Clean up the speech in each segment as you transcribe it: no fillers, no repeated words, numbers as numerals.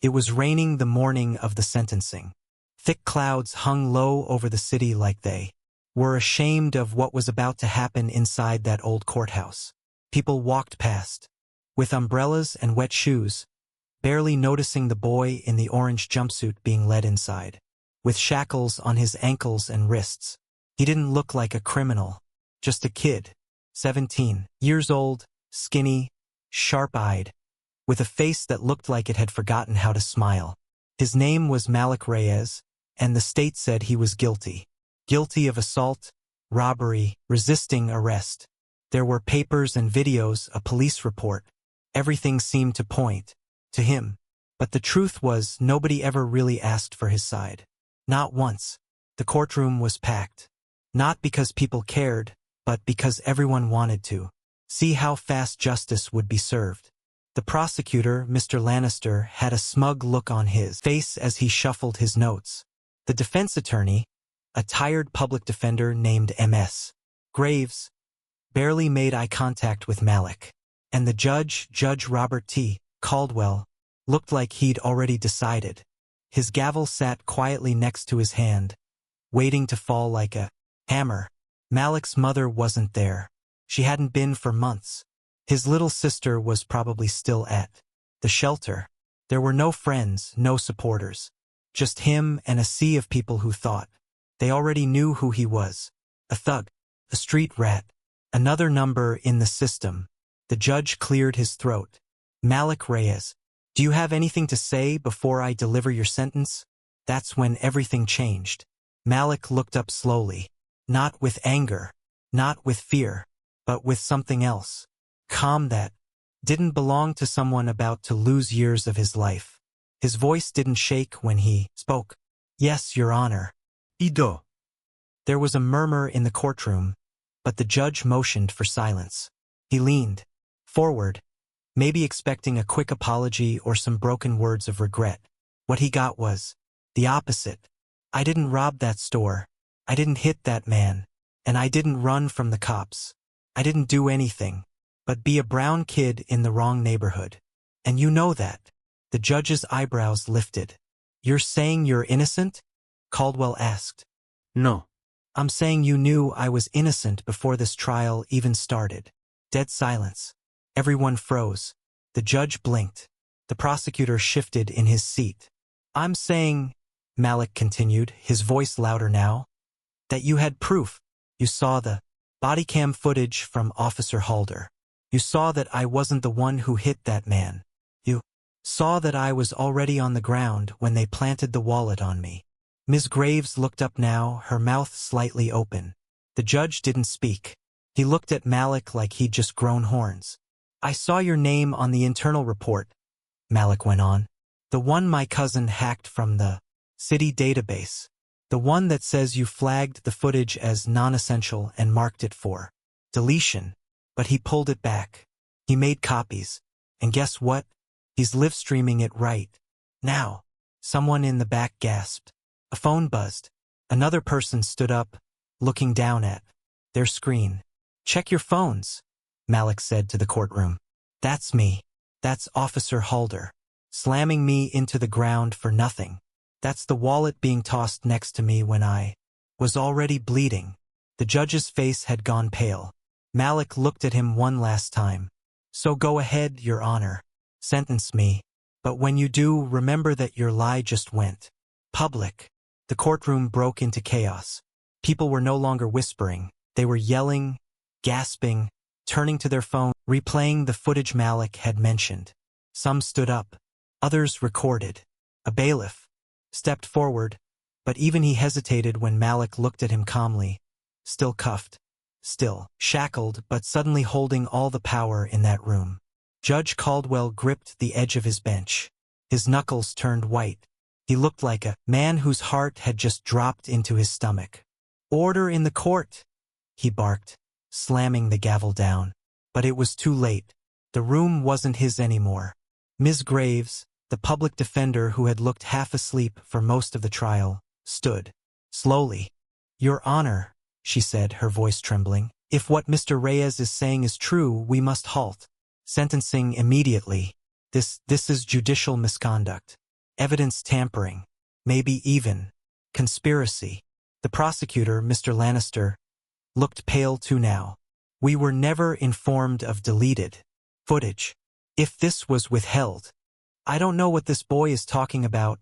It was raining the morning of the sentencing. Thick clouds hung low over the city like they were ashamed of what was about to happen inside that old courthouse. People walked past, with umbrellas and wet shoes, barely noticing the boy in the orange jumpsuit being led inside, with shackles on his ankles and wrists. He didn't look like a criminal, just a kid, 17 years old, skinny, sharp-eyed, with a face that looked like it had forgotten how to smile. His name was Malik Reyes, and the state said he was guilty. Guilty of assault, robbery, resisting arrest. There were papers and videos, a police report. Everything seemed to point to him. But the truth was, nobody ever really asked for his side. Not once. The courtroom was packed. Not because people cared, but because everyone wanted to see how fast justice would be served. The prosecutor, Mr. Lannister, had a smug look on his face as he shuffled his notes. The defense attorney, a tired public defender named M.S. Graves, barely made eye contact with Malik. And the judge, Judge Robert T. Caldwell, looked like he'd already decided. His gavel sat quietly next to his hand, waiting to fall like a hammer. Malik's mother wasn't there. She hadn't been for months. His little sister was probably still at the shelter. There were no friends, no supporters. Just him and a sea of people who thought they already knew who he was. A thug, a street rat, another number in the system. The judge cleared his throat. Malik Reyes, do you have anything to say before I deliver your sentence? That's when everything changed. Malik looked up slowly. Not with anger, not with fear, but with something else. Calm that didn't belong to someone about to lose years of his life. His voice didn't shake when he spoke. Yes, Your Honor. Ido. There was a murmur in the courtroom, but the judge motioned for silence. He leaned forward, maybe expecting a quick apology or some broken words of regret. What he got was the opposite. I didn't rob that store. I didn't hit that man. And I didn't run from the cops. I didn't do anything but be a brown kid in the wrong neighborhood. And you know that. The judge's eyebrows lifted. You're saying you're innocent? Caldwell asked. No. I'm saying you knew I was innocent before this trial even started. Dead silence. Everyone froze. The judge blinked. The prosecutor shifted in his seat. I'm saying, Malik continued, his voice louder now, that you had proof. You saw the bodycam footage from Officer Halder. You saw that I wasn't the one who hit that man. You saw that I was already on the ground when they planted the wallet on me. Ms. Graves looked up now, her mouth slightly open. The judge didn't speak. He looked at Malik like he'd just grown horns. I saw your name on the internal report, Malik went on. The one my cousin hacked from the city database. The one that says you flagged the footage as non-essential and marked it for deletion. But he pulled it back. He made copies. And guess what? He's live-streaming it right now. Someone in the back gasped. A phone buzzed. Another person stood up, looking down at their screen. Check your phones, Malik said to the courtroom. That's me. That's Officer Halder. Slamming me into the ground for nothing. That's the wallet being tossed next to me when I was already bleeding. The judge's face had gone pale. Malik looked at him one last time. So go ahead, Your Honor. Sentence me. But when you do, remember that your lie just went public. The courtroom broke into chaos. People were no longer whispering. They were yelling, gasping, turning to their phone, replaying the footage Malik had mentioned. Some stood up. Others recorded. A bailiff stepped forward, but even he hesitated when Malik looked at him calmly. Still cuffed. Still shackled, but suddenly holding all the power in that room. Judge Caldwell gripped the edge of his bench. His knuckles turned white. He looked like a man whose heart had just dropped into his stomach. Order in the court, he barked, slamming the gavel down. But it was too late. The room wasn't his anymore. Ms. Graves, the public defender who had looked half asleep for most of the trial, stood. Slowly. Your Honor, she said, her voice trembling, if what Mr. Reyes is saying is true, we must halt sentencing immediately. This is judicial misconduct. evidence tampering, maybe even conspiracy. The prosecutor, Mr. Lannister, looked pale too now. We were never informed of deleted footage. If this was withheld, I don't know what this boy is talking about,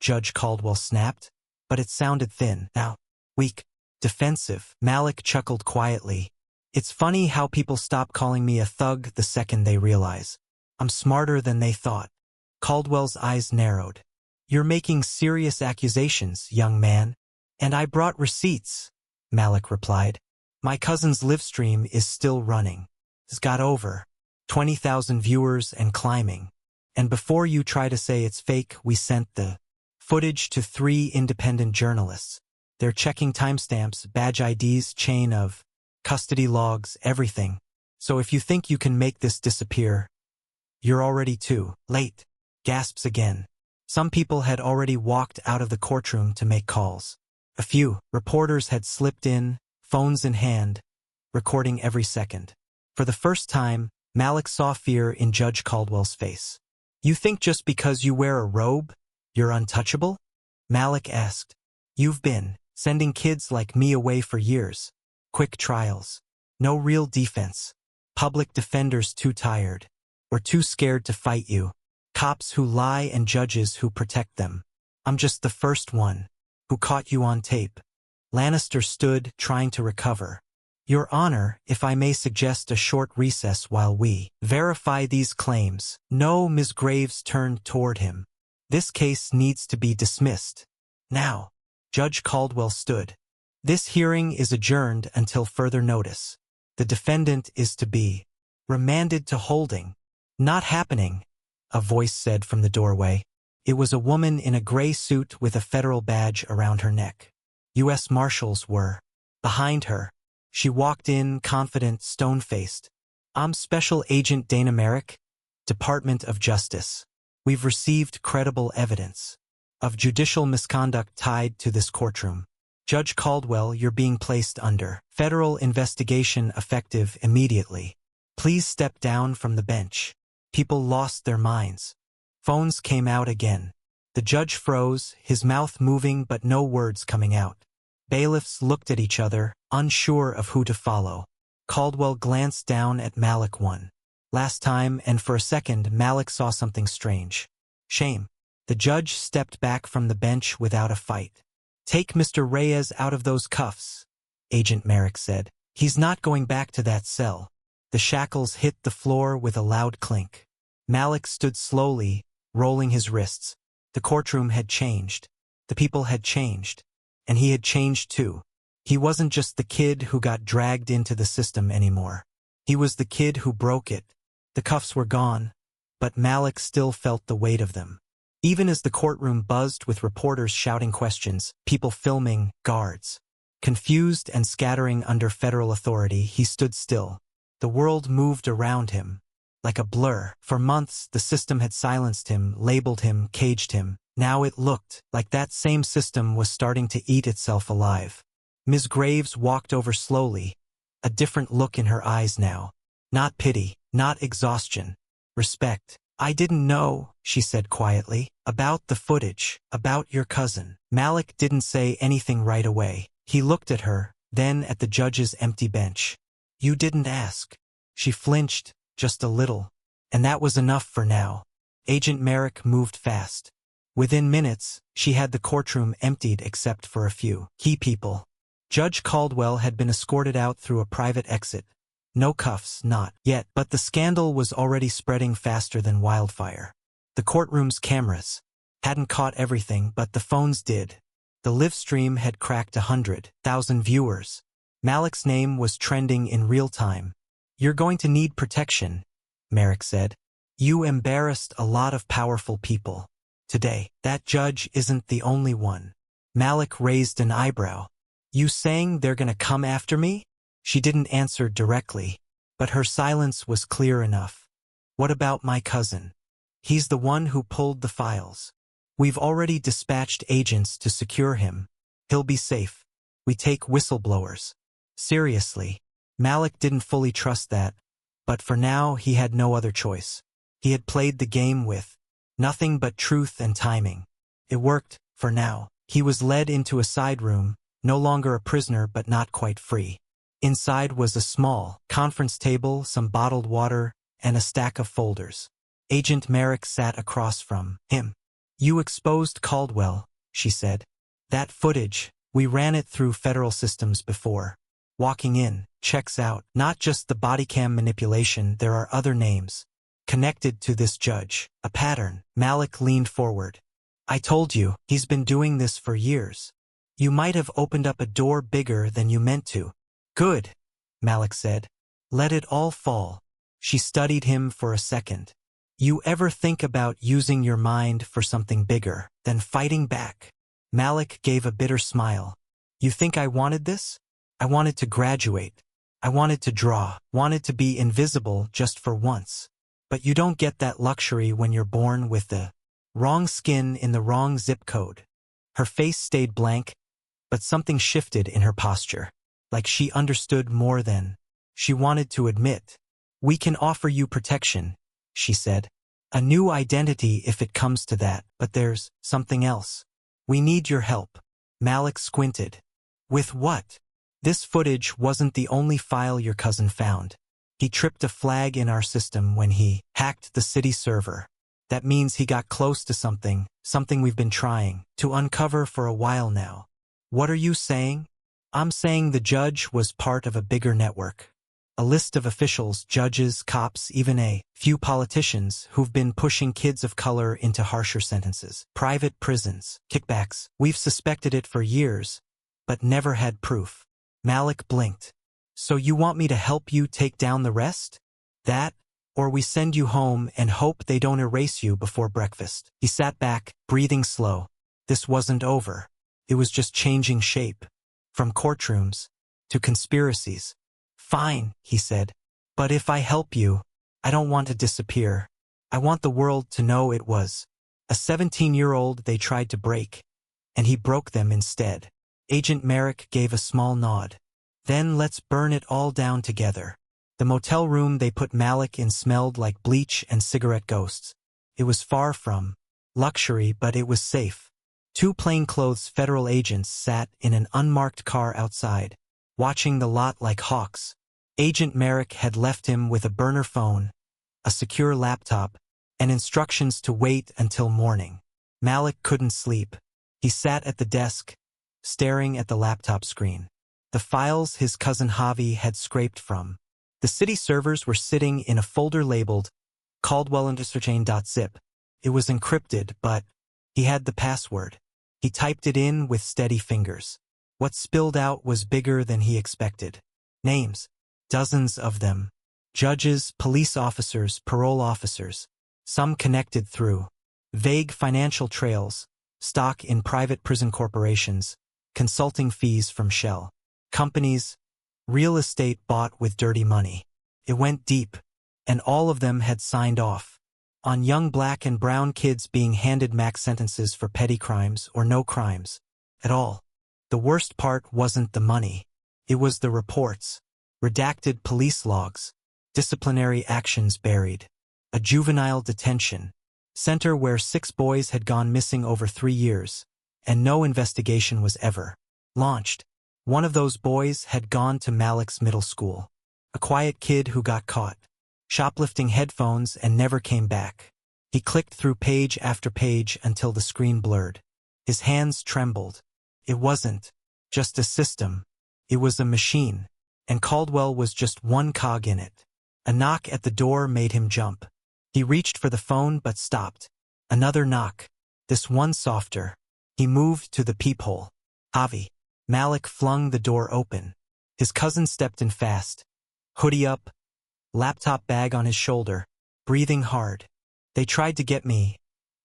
Judge Caldwell snapped, but it sounded thin, now, weak, defensive. Malik chuckled quietly. It's funny how people stop calling me a thug the second they realize I'm smarter than they thought. Caldwell's eyes narrowed. You're making serious accusations, young man. And I brought receipts, Malik replied. My cousin's livestream is still running. It's got over 20,000 viewers and climbing. And before you try to say it's fake, we sent the footage to 3 independent journalists. They're checking timestamps, badge IDs, chain of custody logs, everything. So if you think you can make this disappear, you're already too late. Gasps again. Some people had already walked out of the courtroom to make calls. A few reporters had slipped in, phones in hand, recording every second. For the first time, Malik saw fear in Judge Caldwell's face. You think just because you wear a robe, you're untouchable? Malik asked. You've been sending kids like me away for years. Quick trials. No real defense. Public defenders too tired or too scared to fight you. Cops who lie and judges who protect them. I'm just the first one who caught you on tape. Lannister stood, trying to recover. Your Honor, if I may suggest a short recess while we verify these claims. No, Ms. Graves turned toward him. This case needs to be dismissed. Now. Judge Caldwell stood. This hearing is adjourned until further notice. The defendant is to be remanded to holding. Not happening, a voice said from the doorway. It was a woman in a gray suit with a federal badge around her neck. U.S. Marshals were behind her. She walked in, confident, stone-faced. I'm Special Agent Dana Merrick, Department of Justice. We've received credible evidence of judicial misconduct tied to this courtroom. Judge Caldwell, you're being placed under federal investigation effective immediately. Please step down from the bench. People lost their minds. Phones came out again. The judge froze, his mouth moving but no words coming out. Bailiffs looked at each other, unsure of who to follow. Caldwell glanced down at Malik one last time, and for a second Malik saw something strange. Shame. The judge stepped back from the bench without a fight. Take Mr. Reyes out of those cuffs, Agent Merrick said. He's not going back to that cell. The shackles hit the floor with a loud clink. Malik stood slowly, rolling his wrists. The courtroom had changed. The people had changed. And he had changed too. He wasn't just the kid who got dragged into the system anymore. He was the kid who broke it. The cuffs were gone, but Malik still felt the weight of them. Even as the courtroom buzzed with reporters shouting questions, people filming, guards. Confused and scattering under federal authority, he stood still. The world moved around him, like a blur. For months, the system had silenced him, labeled him, caged him. Now it looked like that same system was starting to eat itself alive. Ms. Graves walked over slowly, a different look in her eyes now. Not pity, not exhaustion. Respect. I didn't know, she said quietly, about the footage, about your cousin. Malik didn't say anything right away. He looked at her, then at the judge's empty bench. You didn't ask. She flinched, just a little. And that was enough for now. Agent Merrick moved fast. Within minutes, she had the courtroom emptied except for a few key people. Judge Caldwell had been escorted out through a private exit. No cuffs, not yet, but the scandal was already spreading faster than wildfire. The courtroom's cameras hadn't caught everything, but the phones did. The live stream had cracked 100,000 viewers. Malik's name was trending in real time. You're going to need protection, Merrick said. You embarrassed a lot of powerful people. Today, that judge isn't the only one. Malik raised an eyebrow. You saying they're gonna come after me? She didn't answer directly, but her silence was clear enough. What about my cousin? He's the one who pulled the files. We've already dispatched agents to secure him. He'll be safe. We take whistleblowers seriously. Malik didn't fully trust that, but for now he had no other choice. He had played the game with Nothing but truth and timing. It worked, for now. He was led into a side room, no longer a prisoner but not quite free. Inside was a small conference table, some bottled water, and a stack of folders. Agent Merrick sat across from him. "You exposed Caldwell," she said. "That footage, we ran it through federal systems before. Walking in, checks out. Not just the bodycam manipulation, there are other names connected to this judge. A pattern." Malik leaned forward. "I told you, he's been doing this for years. You might have opened up a door bigger than you meant to." "Good," Malik said. "Let it all fall." She studied him for a second. "You ever think about using your mind for something bigger than fighting back?" Malik gave a bitter smile. "You think I wanted this? I wanted to graduate. I wanted to draw, wanted to be invisible just for once. But you don't get that luxury when you're born with the wrong skin in the wrong zip code." Her face stayed blank, but something shifted in her posture, like she understood more than she wanted to admit. "We can offer you protection," she said. "A new identity if it comes to that, but there's something else. We need your help." Malik squinted. "With what?" "This footage wasn't the only file your cousin found. He tripped a flag in our system when he hacked the city server. That means he got close to something we've been trying to uncover for a while now." "What are you saying?" "I'm saying the judge was part of a bigger network. A list of officials, judges, cops, even a few politicians who've been pushing kids of color into harsher sentences. Private prisons, kickbacks. We've suspected it for years, but never had proof." Malik blinked. "So you want me to help you take down the rest? That, or we send you home and hope they don't erase you before breakfast." He sat back, breathing slow. This wasn't over. It was just changing shape. From courtrooms to conspiracies. "Fine," he said. "But if I help you, I don't want to disappear. I want the world to know it was a 17-year-old they tried to break, and he broke them instead." Agent Merrick gave a small nod. "Then let's burn it all down together." The motel room they put Malik in smelled like bleach and cigarette ghosts. It was far from luxury, but it was safe. Two plainclothes federal agents sat in an unmarked car outside, watching the lot like hawks. Agent Merrick had left him with a burner phone, a secure laptop, and instructions to wait until morning. Malik couldn't sleep. He sat at the desk, staring at the laptop screen. The files his cousin Javi had scraped from the city servers were sitting in a folder labeled Caldwell_zip. It was encrypted, but he had the password. He typed it in with steady fingers. What spilled out was bigger than he expected. Names. Dozens of them. Judges, police officers, parole officers. Some connected through vague financial trails, stock in private prison corporations, consulting fees from shell companies, real estate bought with dirty money. It went deep, and all of them had signed off on young black and brown kids being handed max sentences for petty crimes or no crimes at all. The worst part wasn't the money. It was the reports. Redacted police logs, disciplinary actions buried, a juvenile detention center where 6 boys had gone missing over 3 years, and no investigation was ever launched. One of those boys had gone to Malik's middle school. A quiet kid who got caught shoplifting headphones and never came back. He clicked through page after page until the screen blurred. His hands trembled. It wasn't just a system. It was a machine. And Caldwell was just one cog in it. A knock at the door made him jump. He reached for the phone but stopped. Another knock. This one softer. He moved to the peephole. "Javi." Malik flung the door open. His cousin stepped in fast. Hoodie up, laptop bag on his shoulder, breathing hard. "They tried to get me,"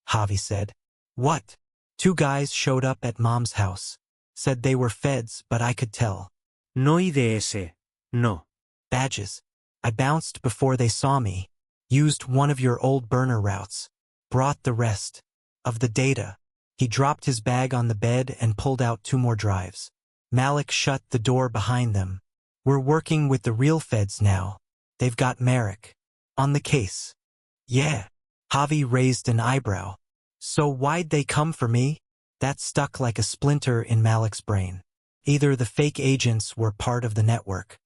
Javi said. "What?" "2 guys showed up at Mom's house. Said they were feds, but I could tell." No IDS. No. "Badges. I bounced before they saw me. Used one of your old burner routes. Brought the rest of the data." He dropped his bag on the bed and pulled out 2 more drives. Malik shut the door behind them. "We're working with the real feds now. They've got Merrick on the case." "Yeah." Javi raised an eyebrow. So why'd they come for me? That stuck like a splinter in Malik's brain. Either the fake agents were part of the network,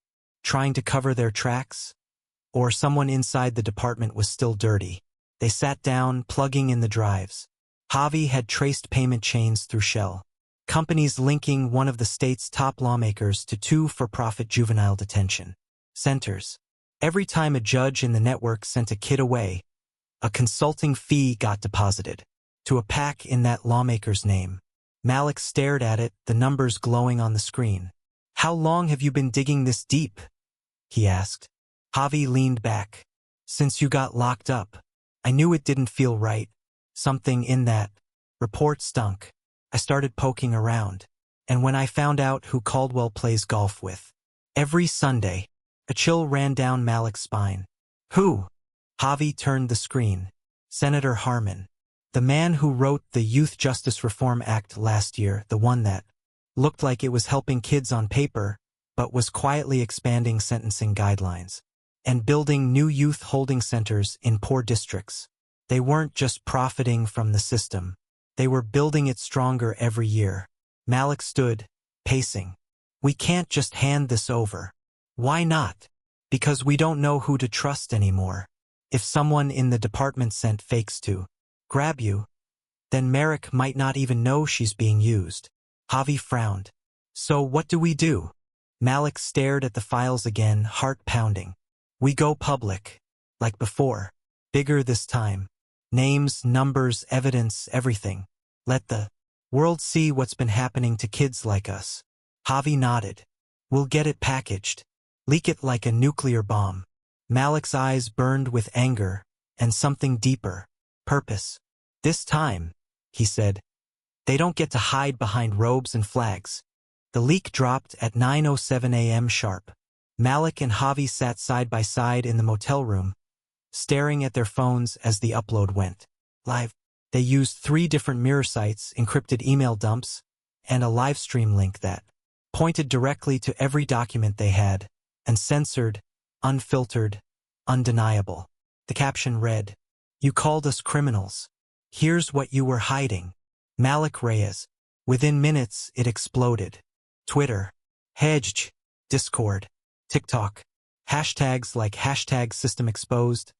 trying to cover their tracks, or someone inside the department was still dirty. They sat down, plugging in the drives. Javi had traced payment chains through Shell, companies linking one of the state's top lawmakers to 2 for-profit juvenile detention centers. Every time a judge in the network sent a kid away, a consulting fee got deposited to a PAC in that lawmaker's name. Malik stared at it, the numbers glowing on the screen. "How long have you been digging this deep?" he asked. Javi leaned back. "Since you got locked up. I knew it didn't feel right. Something in that report stunk. I started poking around. And when I found out who Caldwell plays golf with every Sunday," a chill ran down Malik's spine. "Who?" Javi turned the screen. "Senator Harmon. The man who wrote the Youth Justice Reform Act last year, the one that looked like it was helping kids on paper, but was quietly expanding sentencing guidelines and building new youth holding centers in poor districts. They weren't just profiting from the system. They were building it stronger every year." Malik stood, pacing. "We can't just hand this over." "Why not?" "Because we don't know who to trust anymore. If someone in the department sent fakes to grab you, then Merrick might not even know she's being used." Javi frowned. "So what do we do?" Malik stared at the files again, heart pounding. "We go public. Like before. Bigger this time. Names, numbers, evidence, everything. Let the world see what's been happening to kids like us." Javi nodded. "We'll get it packaged. Leak it like a nuclear bomb." Malik's eyes burned with anger and something deeper. Purpose. "This time," he said, "they don't get to hide behind robes and flags." The leak dropped at 9:07 a.m. sharp. Malik and Javi sat side by side in the motel room, staring at their phones as the upload went live. They used 3 different mirror sites, encrypted email dumps, and a live stream link that pointed directly to every document they had, and censored, unfiltered, undeniable. The caption read, "You called us criminals. Here's what you were hiding. Malik Reyes." Within minutes, it exploded. Twitter, Hedge, Discord, TikTok, hashtags like hashtag System Exposed,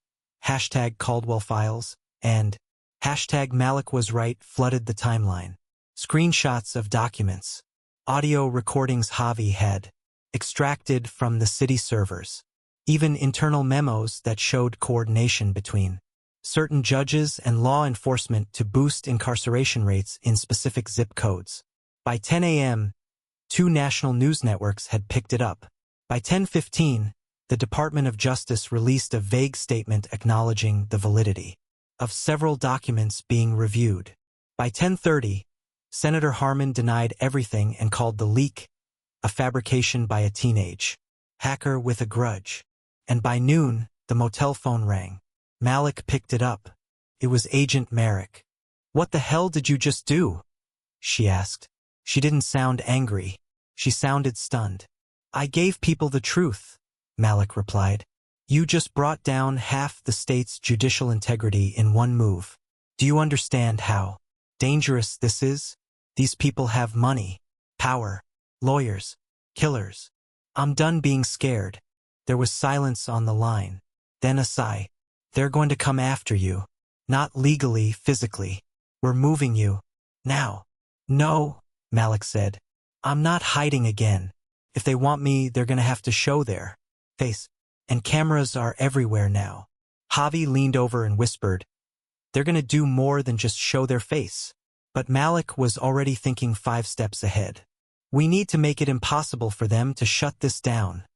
hashtag Caldwell Files, and hashtag Malik Was Right flooded the timeline. Screenshots of documents, audio recordings Javi had extracted from the city servers, even internal memos that showed coordination between certain judges and law enforcement to boost incarceration rates in specific zip codes. By 10 a.m., 2 national news networks had picked it up. By 10:15, the Department of Justice released a vague statement acknowledging the validity of several documents being reviewed. By 10:30, Senator Harmon denied everything and called the leak a fabrication by a teenage hacker with a grudge. And by noon, the motel phone rang. Malik picked it up. It was Agent Merrick. "What the hell did you just do?" she asked. She didn't sound angry. She sounded stunned. "I gave people the truth," Malik replied. "You just brought down half the state's judicial integrity in one move. Do you understand how dangerous this is? These people have money, power, lawyers, killers. I'm done being scared." There was silence on the line. Then a sigh. "They're going to come after you. Not legally, physically. We're moving you. Now." "No," Malik said. "I'm not hiding again. If they want me, they're going to have to show their face. And cameras are everywhere now." Javi leaned over and whispered, "They're going to do more than just show their face." But Malik was already thinking 5 steps ahead. "We need to make it impossible for them to shut this down,"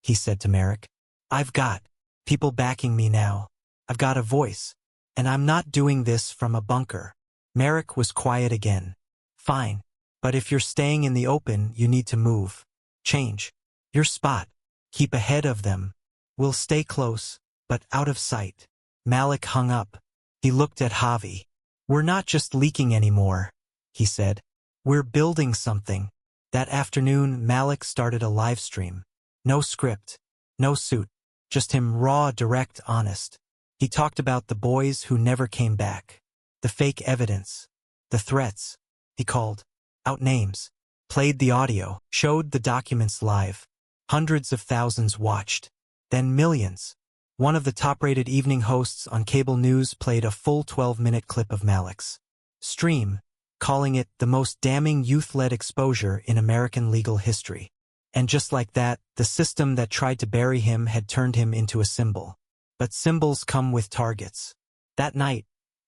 he said to Merrick. "I've got people backing me now. I've got a voice. And I'm not doing this from a bunker." Merrick was quiet again. "Fine. But if you're staying in the open, you need to move. Change your spot. Keep ahead of them. We'll stay close, but out of sight." Malik hung up. He looked at Javi. "We're not just leaking anymore," he said. "We're building something." That afternoon, Malik started a live stream. No script, no suit, just him raw, direct, honest. He talked about the boys who never came back, the fake evidence, the threats. He called out names, played the audio, showed the documents live. Hundreds of thousands watched, then millions. One of the top-rated evening hosts on cable news played a full 12-minute clip of Malik's stream, calling it the most damning youth-led exposure in American legal history. And just like that, the system that tried to bury him had turned him into a symbol. But symbols come with targets. That night,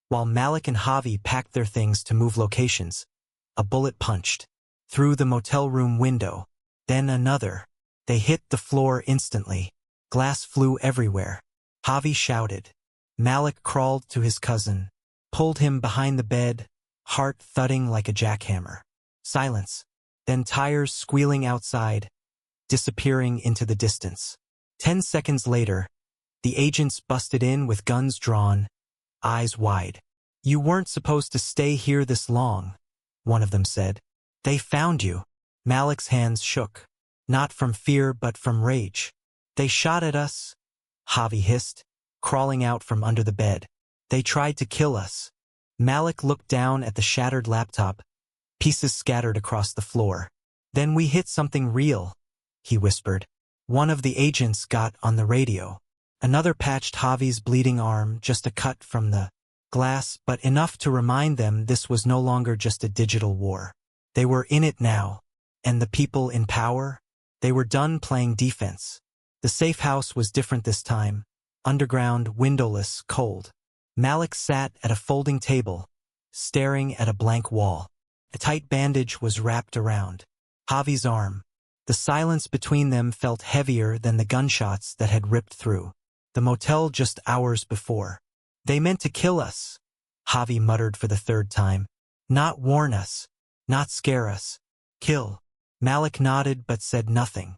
while Malik and Javi packed their things to move locations, a bullet punched through the motel room window, then another. They hit the floor instantly. Glass flew everywhere. Javi shouted. Malik crawled to his cousin, pulled him behind the bed, heart thudding like a jackhammer. Silence. Then tires squealing outside, disappearing into the distance. 10 seconds later, the agents busted in with guns drawn, eyes wide. You weren't supposed to stay here this long, one of them said. They found you. Malik's hands shook, not from fear but from rage. They shot at us, Javi hissed, crawling out from under the bed. They tried to kill us. Malik looked down at the shattered laptop, pieces scattered across the floor. Then we hit something real, he whispered. One of the agents got on the radio. Another patched Javi's bleeding arm, just a cut from the glass, but enough to remind them this was no longer just a digital war. They were in it now. And the people in power? They were done playing defense. The safe house was different this time. Underground, windowless, cold. Malik sat at a folding table, staring at a blank wall. A tight bandage was wrapped around Javi's arm. The silence between them felt heavier than the gunshots that had ripped through the motel just hours before. They meant to kill us, Javi muttered for the third time. Not warn us, not scare us. Kill. Malik nodded but said nothing.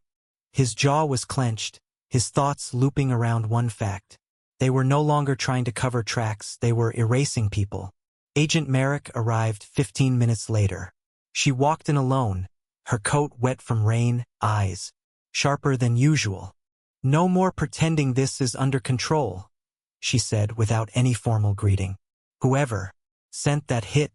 His jaw was clenched, his thoughts looping around one fact. They were no longer trying to cover tracks, they were erasing people. Agent Merrick arrived 15 minutes later. She walked in alone, her coat wet from rain, eyes sharper than usual. No more pretending this is under control, she said without any formal greeting. Whoever sent that hit,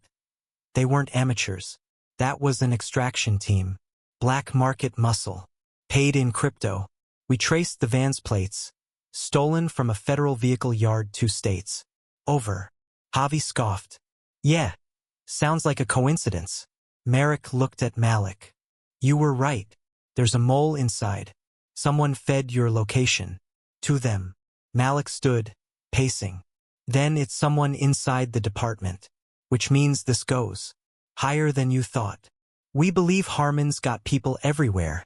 they weren't amateurs. That was an extraction team. Black market muscle. Paid in crypto. We traced the van's plates. Stolen from a federal vehicle yard 2 states. Over. Javi scoffed. Yeah. Sounds like a coincidence. Merrick looked at Malik. You were right. There's a mole inside. Someone fed your location. To them. Malik stood, pacing. Then it's someone inside the department. Which means this goes higher than you thought. We believe Harmon's got people everywhere,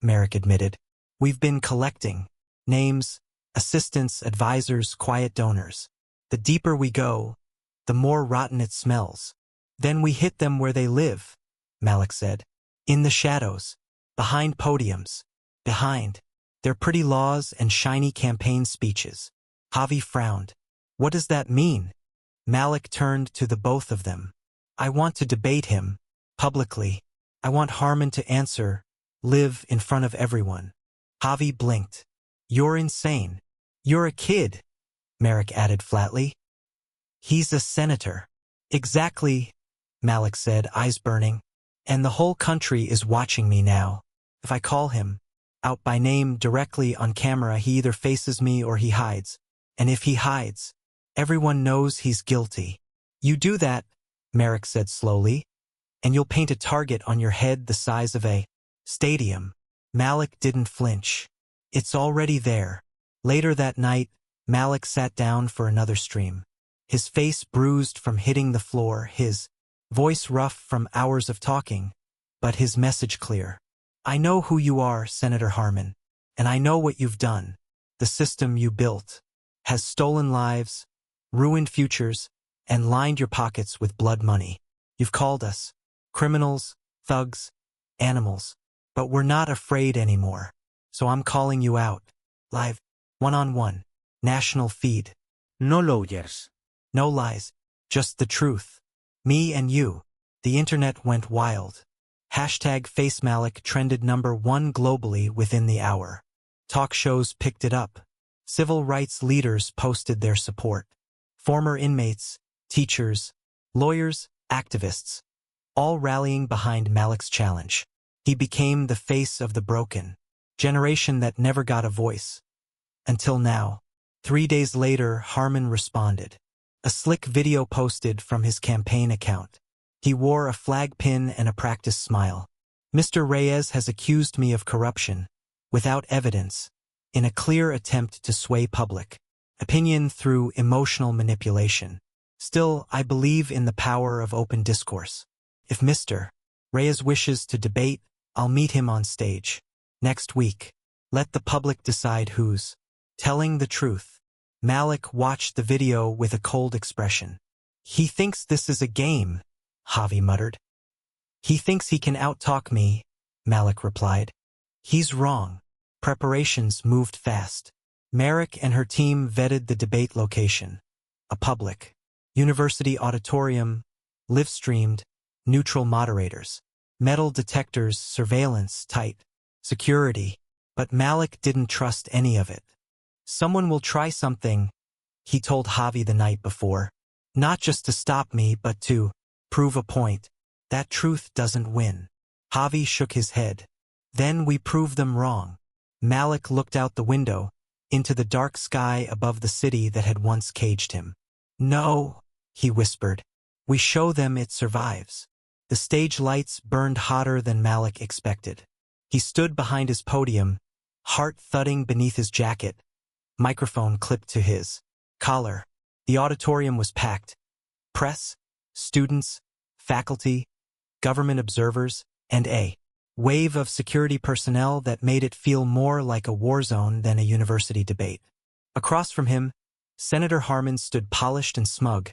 Merrick admitted. We've been collecting names, assistants, advisors, quiet donors. The deeper we go, the more rotten it smells. Then we hit them where they live, Malik said. In the shadows, behind podiums, behind their pretty laws and shiny campaign speeches. Javi frowned. What does that mean? Malik turned to the both of them. I want to debate him, publicly. I want Harmon to answer, live in front of everyone. Javi blinked. You're insane. You're a kid, Merrick added flatly. He's a senator. Exactly, Malik said, eyes burning. And the whole country is watching me now. If I call him out by name directly on camera, he either faces me or he hides. And if he hides, everyone knows he's guilty. You do that, Merrick said slowly, and you'll paint a target on your head the size of a stadium. Malik didn't flinch. It's already there. Later that night, Malik sat down for another stream. His face bruised from hitting the floor, his voice rough from hours of talking, but his message clear. I know who you are, Senator Harmon, and I know what you've done. The system you built has stolen lives, ruined futures, and lined your pockets with blood money. You've called us criminals, thugs, animals, but we're not afraid anymore. So I'm calling you out. Live, one-on-one, national feed. No lawyers. No lies, just the truth. Me and you. The internet went wild. Hashtag FaceMalik trended #1 globally within the hour. Talk shows picked it up. Civil rights leaders posted their support. Former inmates, teachers, lawyers, activists, all rallying behind Malik's challenge. He became the face of the broken generation that never got a voice. Until now. 3 days later, Harmon responded. A slick video posted from his campaign account. He wore a flag pin and a practiced smile. Mr. Reyes has accused me of corruption, without evidence, in a clear attempt to sway public opinion through emotional manipulation. Still, I believe in the power of open discourse. If Mr. Reyes wishes to debate, I'll meet him on stage. Next week. Let the public decide who's telling the truth. Malik watched the video with a cold expression. He thinks this is a game, Javi muttered. He thinks he can outtalk me, Malik replied. He's wrong. Preparations moved fast. Merrick and her team vetted the debate location. A public university auditorium, live-streamed, neutral moderators, metal detectors, surveillance, tight security. But Malik didn't trust any of it. Someone will try something, he told Javi the night before. Not just to stop me, but to prove a point. That truth doesn't win. Javi shook his head. Then we prove them wrong. Malik looked out the window, into the dark sky above the city that had once caged him. No, he whispered. We show them it survives. The stage lights burned hotter than Malik expected. He stood behind his podium, heart thudding beneath his jacket, microphone clipped to his collar. The auditorium was packed. Press, students, faculty, government observers, and a wave of security personnel that made it feel more like a war zone than a university debate. Across from him, Senator Harmon stood polished and smug,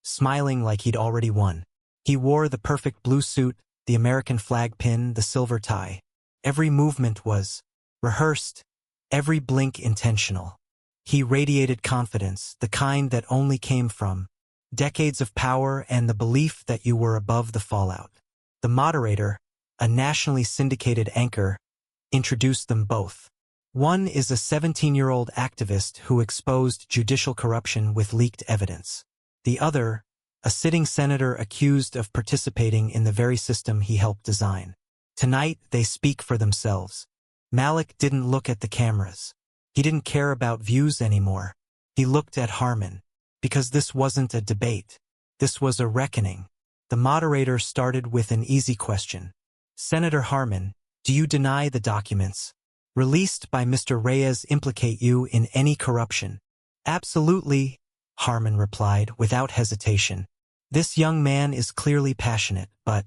smiling like he'd already won. He wore the perfect blue suit, the American flag pin, the silver tie. Every movement was rehearsed, every blink intentional. He radiated confidence, the kind that only came from decades of power and the belief that you were above the fallout. The moderator, a nationally syndicated anchor, introduced them both. One is a 17-year-old activist who exposed judicial corruption with leaked evidence. The other, a sitting senator accused of participating in the very system he helped design. Tonight, they speak for themselves. Malik didn't look at the cameras. He didn't care about views anymore. He looked at Harmon. Because this wasn't a debate. This was a reckoning. The moderator started with an easy question. Senator Harmon, do you deny the documents released by Mr. Reyes implicate you in any corruption? Absolutely, Harmon replied without hesitation. This young man is clearly passionate, but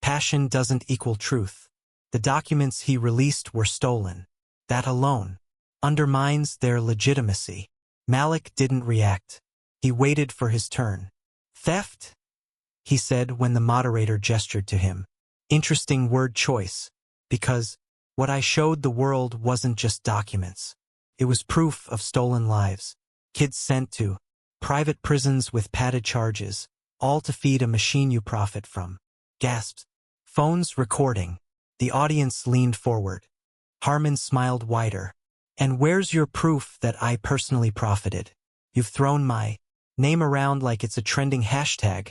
passion doesn't equal truth. The documents he released were stolen. That alone undermines their legitimacy. Malik didn't react. He waited for his turn. Theft? He said when the moderator gestured to him. Interesting word choice, because what I showed the world wasn't just documents. It was proof of stolen lives. Kids sent to private prisons with padded charges, all to feed a machine you profit from. Gasps. Phones recording. The audience leaned forward. Harmon smiled wider. And where's your proof that I personally profited? You've thrown my name around like it's a trending hashtag.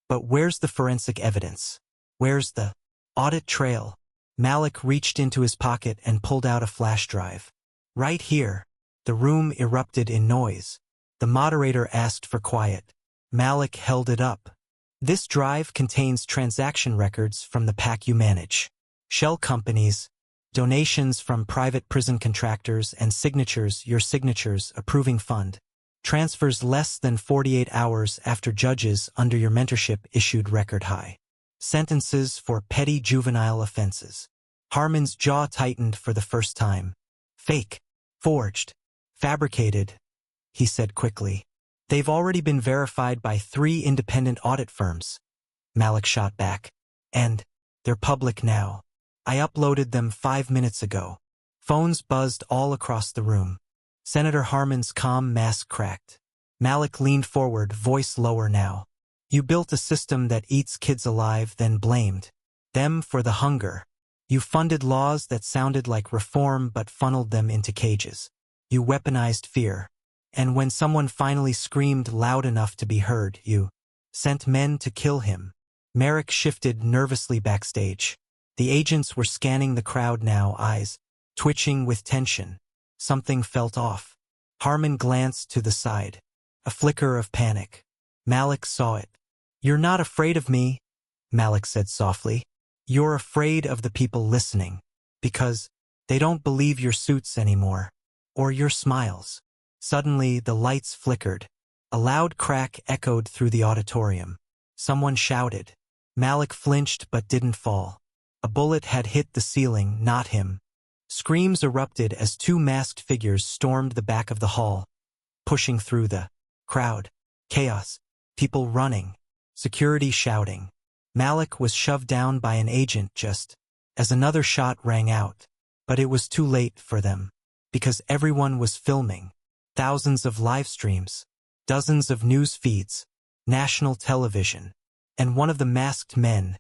But where's the forensic evidence? Where's the audit trail? Malik reached into his pocket and pulled out a flash drive. Right here. The room erupted in noise. The moderator asked for quiet. Malik held it up. This drive contains transaction records from the PAC you manage. Shell companies, donations from private prison contractors, and your signatures approving fund. Transfers less than 48 hours after judges under your mentorship issued record high sentences for petty juvenile offenses. Harmon's jaw tightened for the first time. Fake. Forged. Fabricated, he said quickly. They've already been verified by 3 independent audit firms. Malik shot back. And they're public now. I uploaded them 5 minutes ago. Phones buzzed all across the room. Senator Harmon's calm mask cracked. Malik leaned forward, voice lower now. You built a system that eats kids alive, then blamed them for the hunger. You funded laws that sounded like reform but funneled them into cages. You weaponized fear. And when someone finally screamed loud enough to be heard, you sent men to kill him. Malik shifted nervously backstage. The agents were scanning the crowd now, eyes twitching with tension. Something felt off. Harmon glanced to the side. A flicker of panic. Malik saw it. "You're not afraid of me," Malik said softly. "You're afraid of the people listening. Because they don't believe your suits anymore. Or your smiles." Suddenly, the lights flickered. A loud crack echoed through the auditorium. Someone shouted. Malik flinched but didn't fall. A bullet had hit the ceiling, not him. Screams erupted as two masked figures stormed the back of the hall, pushing through the crowd. Chaos. People running. Security shouting. Malik was shoved down by an agent just as another shot rang out. But it was too late for them. Because everyone was filming. Thousands of live streams. Dozens of news feeds. National television. And one of the masked men,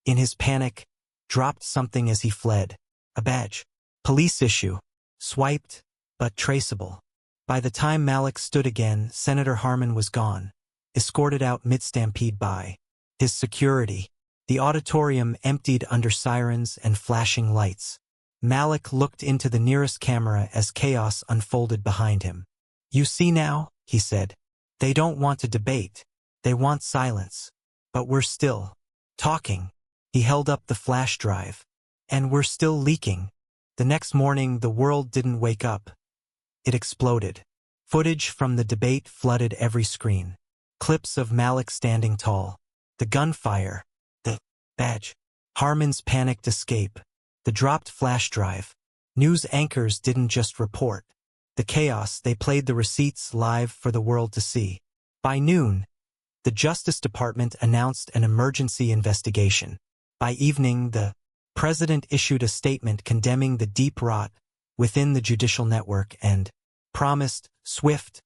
in his panic, dropped something as he fled. A badge. Police issue. Swiped, but traceable. By the time Malik stood again, Senator Harmon was gone, escorted out mid-stampede by his security. The auditorium emptied under sirens and flashing lights. Malik looked into the nearest camera as chaos unfolded behind him. "You see now," he said. "They don't want to debate. They want silence. But we're still talking." He held up the flash drive. "And we're still leaking." The next morning, the world didn't wake up. It exploded. Footage from the debate flooded every screen. Clips of Malik standing tall. The gunfire. The badge. Harmon's panicked escape. The dropped flash drive. News anchors didn't just report the chaos, they played the receipts live for the world to see. By noon, the Justice Department announced an emergency investigation. By evening, the president issued a statement condemning the deep rot within the judicial network and promised swift,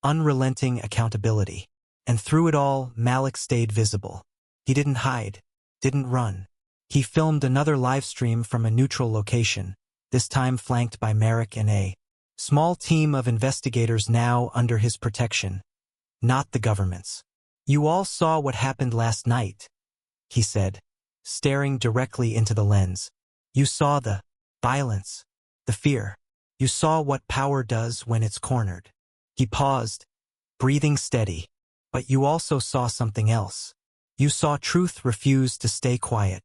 unrelenting accountability. And through it all, Malik stayed visible. He didn't hide, didn't run. He filmed another live stream from a neutral location, this time flanked by Malik and a small team of investigators now under his protection, not the government's. "You all saw what happened last night," he said, staring directly into the lens. "You saw the violence, the fear. You saw what power does when it's cornered." He paused, breathing steady. "But you also saw something else. You saw truth refuse to stay quiet."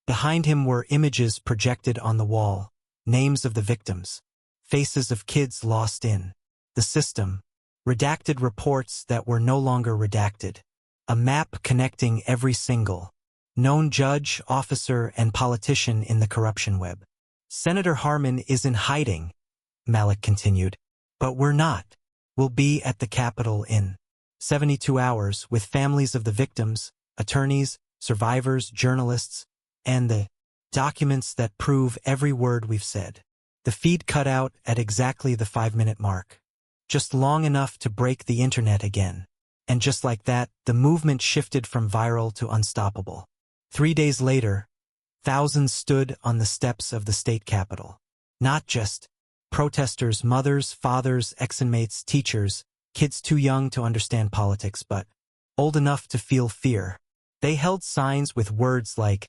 Behind him were images projected on the wall, names of the victims, faces of kids lost in the system, redacted reports that were no longer redacted, a map connecting every single known judge, officer, and politician in the corruption web. "Senator Harmon is in hiding," Malik continued. "But we're not. We'll be at the Capitol in 72 hours with families of the victims, attorneys, survivors, journalists, and the documents that prove every word we've said." The feed cut out at exactly the 5-minute mark. Just long enough to break the internet again. And just like that, the movement shifted from viral to unstoppable. 3 days later, thousands stood on the steps of the state capitol. Not just protesters, mothers, fathers, ex-inmates, teachers, kids too young to understand politics but old enough to feel fear. They held signs with words like,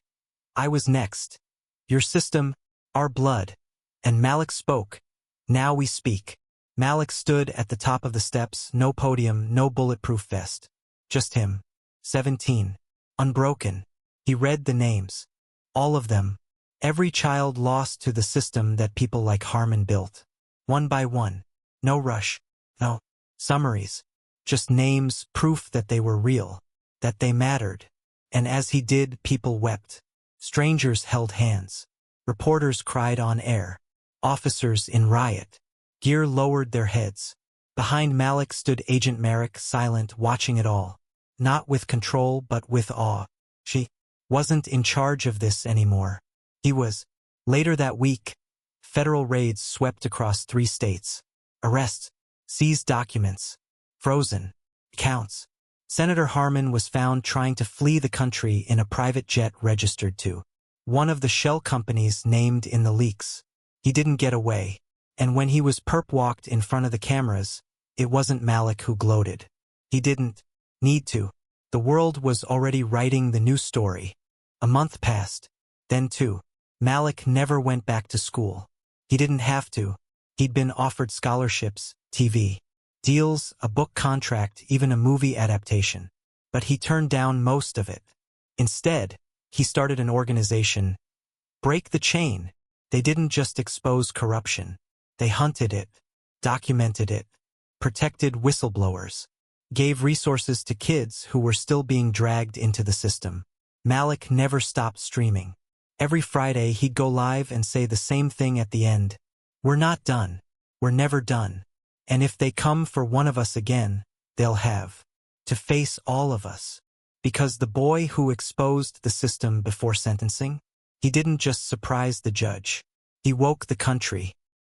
"I was next," "Your system, our blood," and Malik spoke. "Now we speak." Malik stood at the top of the steps, no podium, no bulletproof vest. Just him. 17. Unbroken. He read the names. All of them. Every child lost to the system that people like Harmon built. One by one. No rush. No summaries. Just names, proof that they were real. That they mattered. And as he did, people wept. Strangers held hands. Reporters cried on air. Officers in riot gear lowered their heads. Behind Malik stood Agent Merrick, silent, watching it all. Not with control, but with awe. She wasn't in charge of this anymore. He was. Later that week, federal raids swept across 3 states. Arrests, seized documents, frozen accounts. Senator Harmon was found trying to flee the country in a private jet registered to one of the shell companies named in the leaks. He didn't get away. And when he was perp-walked in front of the cameras, it wasn't Malik who gloated. He didn't need to. The world was already writing the new story. A month passed. Then two. Malik never went back to school. He didn't have to. He'd been offered scholarships, TV deals, a book contract, even a movie adaptation. But he turned down most of it. Instead, he started an organization. Break the Chain. They didn't just expose corruption. They hunted it, documented it, protected whistleblowers, gave resources to kids who were still being dragged into the system. Malik never stopped streaming. Every Friday he'd go live and say the same thing at the end. We're not done. We're never done. And if they come for one of us again, they'll have to face all of us. Because the boy who exposed the system before sentencing, he didn't just surprise the judge. He woke the country.